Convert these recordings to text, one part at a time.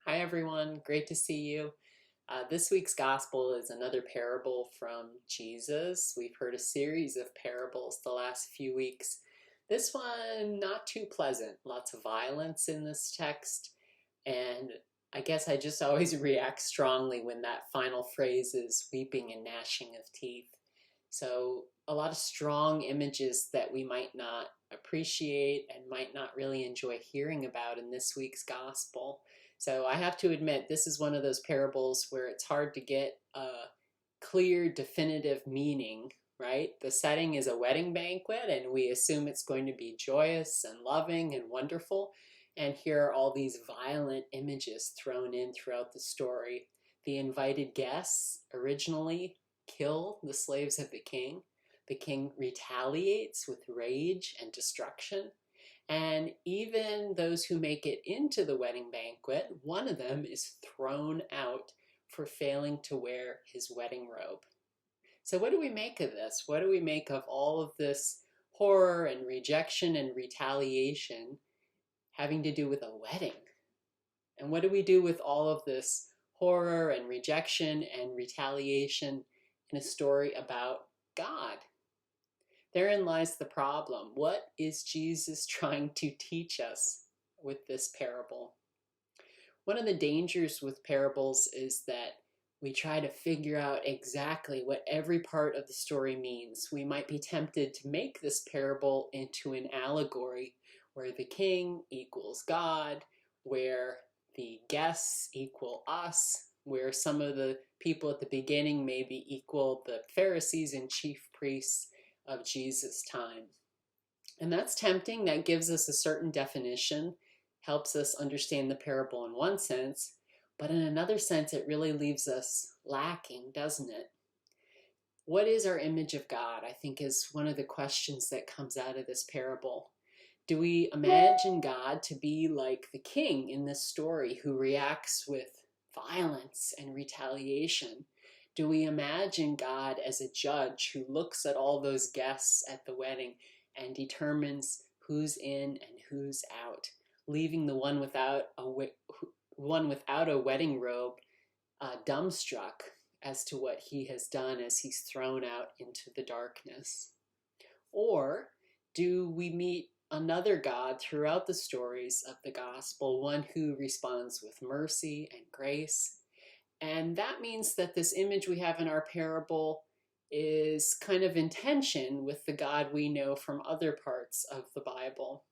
Hi everyone, great to see you. This week's gospel is another parable from Jesus. We've heard a series of parables the last few weeks. This one, not too pleasant. Lots of violence in this text, and I guess I just always react strongly when that final phrase is weeping and gnashing of teeth. So, a lot of strong images that we might not appreciate and might not really enjoy hearing about in this week's gospel. So I have to admit, this is one of those parables where it's hard to get a clear, definitive meaning, right? The setting is a wedding banquet, and we assume it's going to be joyous and loving and wonderful. And here are all these violent images thrown in throughout the story. The invited guests originally kill the slaves of the king. The king retaliates with rage and destruction. And even those who make it into the wedding banquet, one of them is thrown out for failing to wear his wedding robe. So what do we make of this? What do we make of all of this horror and rejection and retaliation having to do with a wedding? And what do we do with all of this horror and rejection and retaliation in a story about God? Therein lies the problem. What is Jesus trying to teach us with this parable? One of the dangers with parables is that we try to figure out exactly what every part of the story means. We might be tempted to make this parable into an allegory where the king equals God, where the guests equal us, where some of the people at the beginning maybe equal the Pharisees and chief priests of Jesus' time. And that's tempting. That gives us a certain definition, helps us understand the parable in one sense, but in another sense, it really leaves us lacking, doesn't it? What is our image of God? I think is one of the questions that comes out of this parable. Do we imagine God to be like the king in this story who reacts with violence and retaliation? Do we imagine God as a judge who looks at all those guests at the wedding and determines who's in and who's out, leaving the one without a wedding robe dumbstruck as to what he has done as he's thrown out into the darkness? Or do we meet another God throughout the stories of the gospel, one who responds with mercy and grace? And that means that this image we have in our parable is kind of in tension with the God we know from other parts of the Bible.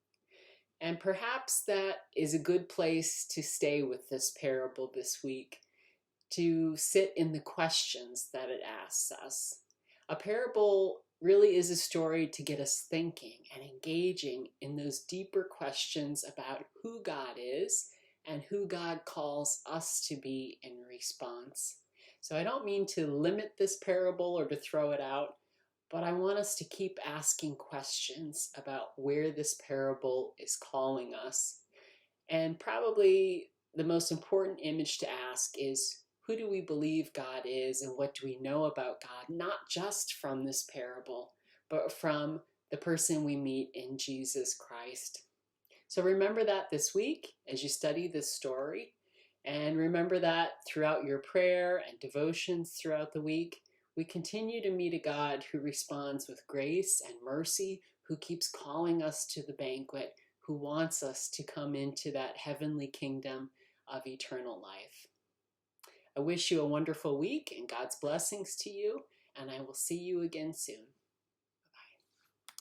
And perhaps that is a good place to stay with this parable this week, to sit in the questions that it asks us. A parable really is a story to get us thinking and engaging in those deeper questions about who God is and who God calls us to be in response. So I don't mean to limit this parable or to throw it out, but I want us to keep asking questions about where this parable is calling us. And probably the most important image to ask is, who do we believe God is and what do we know about God, not just from this parable, but from the person we meet in Jesus Christ? So remember that this week as you study this story, and remember that throughout your prayer and devotions throughout the week. We continue to meet a God who responds with grace and mercy, who keeps calling us to the banquet, who wants us to come into that heavenly kingdom of eternal life. I wish you a wonderful week and God's blessings to you, and I will see you again soon.